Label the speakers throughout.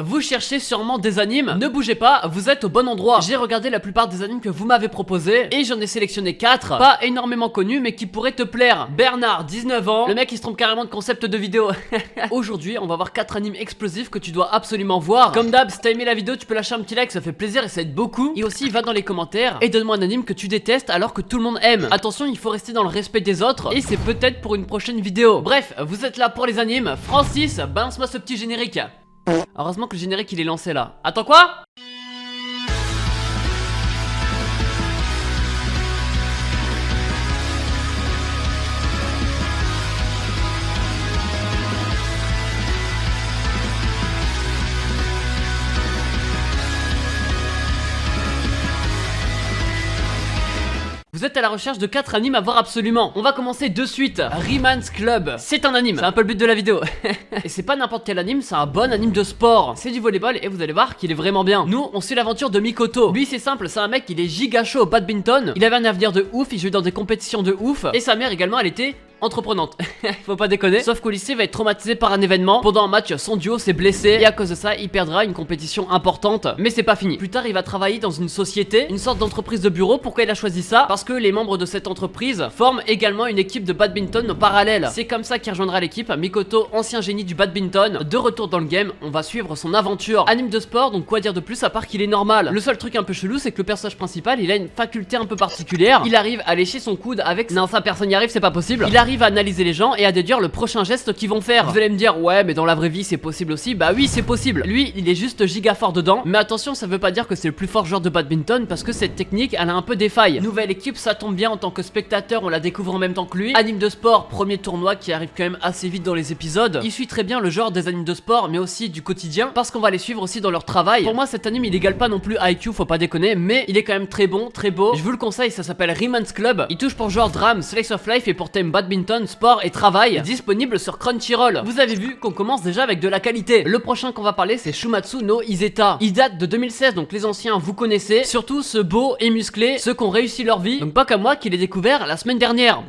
Speaker 1: Vous cherchez sûrement des animes, ne bougez pas, vous êtes au bon endroit. J'ai regardé la plupart des animes que vous m'avez proposés et j'en ai sélectionné 4, pas énormément connus mais qui pourraient te plaire. Bernard, 19 ans, le mec il se trompe carrément de concept de vidéo. Aujourd'hui on va voir 4 animes explosifs que tu dois absolument voir. Comme d'hab, si t'as aimé la vidéo tu peux lâcher un petit like, ça fait plaisir et ça aide beaucoup. Et aussi va dans les commentaires et donne-moi un anime que tu détestes alors que tout le monde aime. Attention, il faut rester dans le respect des autres et c'est peut-être pour une prochaine vidéo. Bref, vous êtes là pour les animes. Francis, balance-moi ce petit générique. Heureusement que le générique il est lancé là. Attends quoi? Vous êtes à la recherche de 4 animes à voir absolument. On va commencer de suite. Rieman's Club. C'est un anime. C'est un peu le but de la vidéo. Et c'est pas n'importe quel anime, c'est un bon anime de sport. C'est du volleyball et vous allez voir qu'il est vraiment bien. Nous, on suit l'aventure de Mikoto. Lui, c'est simple, c'est un mec, il est giga chaud au badminton. Il avait un avenir de ouf, il jouait dans des compétitions de ouf. Et sa mère également, elle était entreprenante. Faut pas déconner. Sauf qu'au lycée, il va être traumatisé par un événement. Pendant un match, son duo s'est blessé et à cause de ça, il perdra une compétition importante. Mais c'est pas fini. Plus tard, il va travailler dans une société, une sorte d'entreprise de bureau. Pourquoi il a choisi ça? Parce que les membres de cette entreprise forment également une équipe de badminton parallèle. C'est comme ça qu'il rejoindra l'équipe. Mikoto, ancien génie du badminton, de retour dans le game, on va suivre son aventure. Anime de sport, donc quoi dire de plus à part qu'il est normal. Le seul truc un peu chelou, c'est que le personnage principal, il a une faculté un peu particulière. Il arrive à lécher son coude avec... Non, ça personne n'y arrive, c'est pas possible. Il arrive à analyser les gens et à déduire le prochain geste qu'ils vont faire. Vous allez me dire, ouais, mais dans la vraie vie, c'est possible aussi. Bah oui, c'est possible. Lui, il est juste giga fort dedans. Mais attention, ça veut pas dire que c'est le plus fort joueur de badminton parce que cette technique, elle a un peu des failles. Nouvelle équipe, ça tombe bien en tant que spectateur, on la découvre en même temps que lui. Anime de sport, premier tournoi qui arrive quand même assez vite dans les épisodes. Il suit très bien le genre des animes de sport, mais aussi du quotidien parce qu'on va les suivre aussi dans leur travail. Pour moi, cet anime, il égale pas non plus IQ, faut pas déconner, mais il est quand même très bon, très beau. Je vous le conseille, ça s'appelle Rieman's Club. Il touche pour genre drame, slice of life et pour thème badminton, sport et travail. Disponible sur Crunchyroll. Vous avez vu qu'on commence déjà avec de la qualité. Le prochain qu'on va parler, c'est Shumatsu no Izeta. Il date de 2016, donc les anciens vous connaissez. Surtout ceux beaux et musclés, ceux qui ont réussi leur vie. Donc pas comme moi qui l'ai découvert la semaine dernière.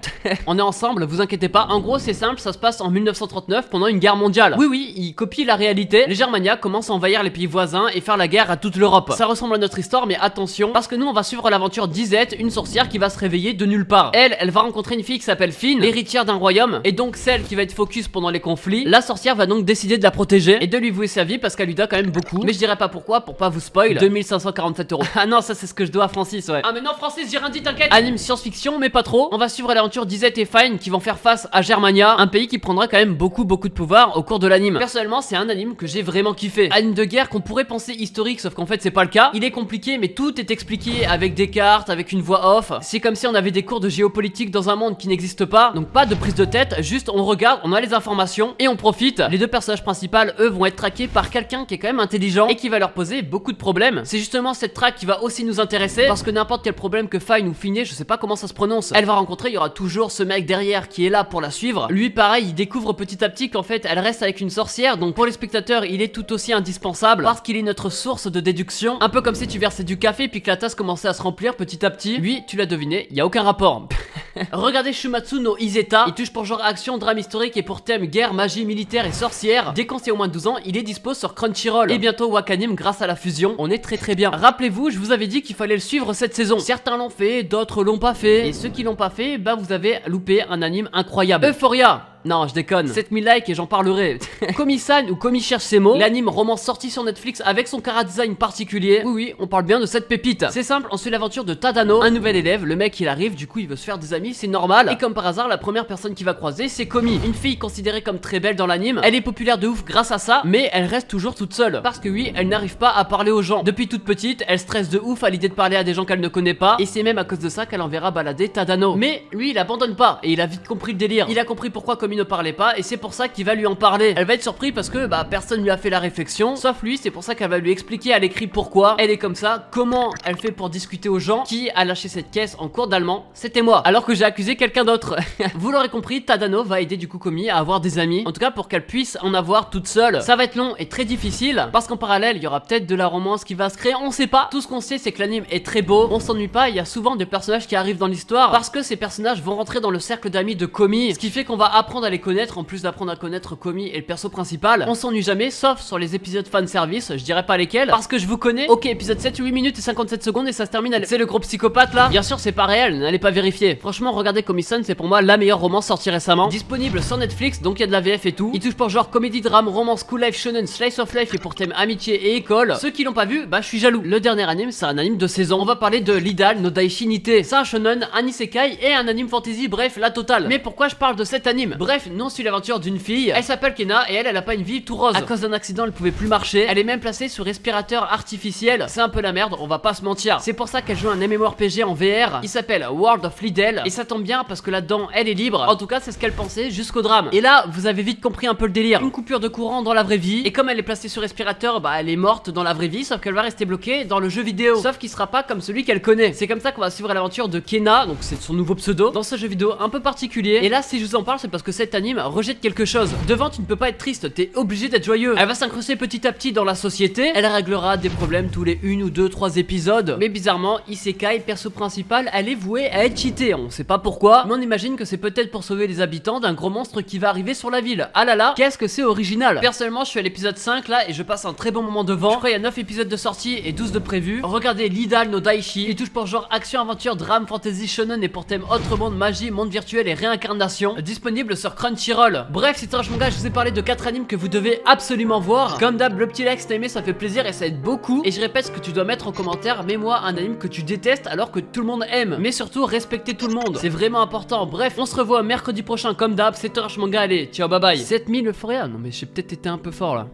Speaker 1: On est ensemble, vous inquiétez pas. En gros, c'est simple, ça se passe en 1939 pendant une guerre mondiale. Oui, il copie la réalité. Les Germania commencent à envahir les pays voisins et faire la guerre à toute l'Europe. Ça ressemble à notre histoire, mais attention, parce que nous on va suivre l'aventure d'Izette, une sorcière qui va se réveiller de nulle part. Elle va rencontrer une fille qui s'appelle Finn, l'héritière d'un royaume, et donc celle qui va être focus pendant les conflits. La sorcière va donc décider de la protéger et de lui vouer sa vie parce qu'elle lui doit quand même beaucoup. Mais je dirais pas pourquoi pour pas vous spoil. 2547 €. Ah non, ça c'est ce que je dois à Francis, ouais. Ah mais non Francis, j'ai rien dit, t'inquiète. Anime science-fiction, mais pas trop. On va suivre l'aventure d'Izette et Fine qui vont faire face à Germania, un pays qui prendra quand même beaucoup de pouvoir au cours de l'anime. Personnellement, c'est un anime que j'ai vraiment kiffé. Anime de guerre qu'on pourrait penser historique, sauf qu'en fait c'est pas le cas. Il est compliqué, mais tout est expliqué avec des cartes, avec une voix off. C'est comme si on avait des cours de géopolitique dans un monde qui n'existe pas. Donc pas de prise de tête, juste on regarde, on a les informations et on profite. Les deux personnages principaux, eux, vont être traqués par quelqu'un qui est quand même intelligent et qui va leur poser beaucoup de problèmes. C'est justement cette traque qui va aussi nous intéresser parce que n'importe quel problème que Fine ou Finney, je sais pas comment ça se prononce, elle va rencontrer, il y aura toujours ce mec derrière qui est là pour la suivre. Lui pareil, il découvre petit à petit qu'en fait elle reste avec une sorcière, donc pour les spectateurs il est tout aussi indispensable parce qu'il est notre source de déduction. Un peu comme si tu versais du café puis que la tasse commençait à se remplir petit à petit. Lui, tu l'as deviné, il y a aucun rapport. Regardez Shumatsu no Izeta, il touche pour genre action, drame historique et pour thème guerre, magie, militaire et sorcière. Dès qu'on sait au moins de 12 ans, il est dispo sur Crunchyroll et bientôt Wakanim grâce à la fusion. On est très bien. Rappelez-vous, je vous avais dit qu'il fallait le suivre cette saison. Certains l'ont fait, d'autres l'ont pas fait. Et ceux qui l'ont pas fait, bah vous avez loupé un anime incroyable. Euphoria. Non, je déconne. 7000 likes et j'en parlerai. Komi-san ou Komi cherche ses mots, l'anime romance sorti sur Netflix avec son chara-design particulier. Oui, on parle bien de cette pépite. C'est simple, on suit l'aventure de Tadano, un nouvel élève. Le mec il arrive, du coup il veut se faire des amis, c'est normal. Et comme par hasard, la première personne qu'il va croiser, c'est Komi, une fille considérée comme très belle dans l'anime. Elle est populaire de ouf grâce à ça, mais elle reste toujours toute seule. Parce que oui, elle n'arrive pas à parler aux gens. Depuis toute petite, elle stresse de ouf à l'idée de parler à des gens qu'elle ne connaît pas. Et c'est même à cause de ça qu'elle enverra balader Tadano. Mais lui, il abandonne pas et il a vite compris le délire. Il a compris pourquoi Komi ne parlait pas et c'est pour ça qu'il va lui en parler. Elle va être surprise parce que personne lui a fait la réflexion, sauf lui. C'est pour ça qu'elle va lui expliquer à l'écrit pourquoi elle est comme ça, comment elle fait pour discuter aux gens. Qui a lâché cette caisse en cours d'allemand? C'était moi, alors que j'ai accusé quelqu'un d'autre. Vous l'aurez compris, Tadano va aider du coup Komi à avoir des amis, en tout cas pour qu'elle puisse en avoir toute seule. Ça va être long et très difficile parce qu'en parallèle il y aura peut-être de la romance qui va se créer, on sait pas. Tout ce qu'on sait c'est que l'anime est très beau, on s'ennuie pas, il y a souvent des personnages qui arrivent dans l'histoire parce que ces personnages vont rentrer dans le cercle d'amis de Komi, ce qui fait qu'on va apprendre apprendre à les connaître, en plus d'apprendre à connaître Komi et le perso principal. On s'ennuie jamais, sauf sur les épisodes fanservice, je dirais pas lesquels, parce que je vous connais. Ok, épisode 7, 8 minutes et 57 secondes et ça se termine. C'est le gros psychopathe là. Bien sûr, c'est pas réel, n'allez pas vérifier. Franchement, regardez Komi-san, c'est pour moi la meilleure romance sortie récemment. Disponible sur Netflix, donc il y a de la VF et tout. Il touche pour genre comédie, drame, romance, school life, shonen, slice of life et pour thème amitié et école. Ceux qui l'ont pas vu, bah je suis jaloux. Le dernier anime, c'est un anime de saison. On va parler de l'Idal no Daishi Nite. C'est un shonen, un isekai et un anime fantasy, bref, la totale. Mais pourquoi je parle de cet anime? Bref, nous on suit l'aventure d'une fille. Elle s'appelle Kena et elle a pas une vie tout rose. À cause d'un accident, elle pouvait plus marcher. Elle est même placée sous respirateur artificiel. C'est un peu la merde, on va pas se mentir. C'est pour ça qu'elle joue un MMORPG en VR. Il s'appelle World of Lidl. Et ça tombe bien parce que là-dedans, elle est libre. En tout cas, c'est ce qu'elle pensait jusqu'au drame. Et là, vous avez vite compris un peu le délire. Une coupure de courant dans la vraie vie. Et comme elle est placée sur respirateur, bah elle est morte dans la vraie vie, sauf qu'elle va rester bloquée dans le jeu vidéo. Sauf qu'il sera pas comme celui qu'elle connaît. C'est comme ça qu'on va suivre l'aventure de Kena, donc c'est son nouveau pseudo, dans ce jeu vidéo un peu particulier. Et là, si je vous en parle, c'est parce que cet anime rejette quelque chose. Devant, tu ne peux pas être triste, t'es obligé d'être joyeux. Elle va s'incruster petit à petit dans la société. Elle réglera des problèmes tous les 1 ou 2, 3 épisodes. Mais bizarrement, Isekai, perso principal, elle est vouée à être cheatée. On sait pas pourquoi, mais on imagine que c'est peut-être pour sauver les habitants d'un gros monstre qui va arriver sur la ville. Ah là là, qu'est-ce que c'est original. Personnellement, je suis à l'épisode 5 là et je passe un très bon moment devant. Je crois qu'il y a 9 épisodes de sortie et 12 de prévus. Regardez l'Idal no Daishi. Il touche pour genre action, aventure, drame, fantasy, shonen et pour thème autre monde, magie, monde virtuel et réincarnation. Disponible sur Crunchyroll. Bref, c'est Trash Manga, je vous ai parlé de 4 animes que vous devez absolument voir. Comme d'hab, le petit like si t'as aimé, ça fait plaisir et ça aide beaucoup. Et je répète ce que tu dois mettre en commentaire. Mets-moi un anime que tu détestes alors que tout le monde aime. Mais surtout, respectez tout le monde. C'est vraiment important. Bref, on se revoit mercredi prochain comme d'hab. C'est Trash Manga, allez, ciao, bye bye. 7000 euphoria. Non mais j'ai peut-être été un peu fort là.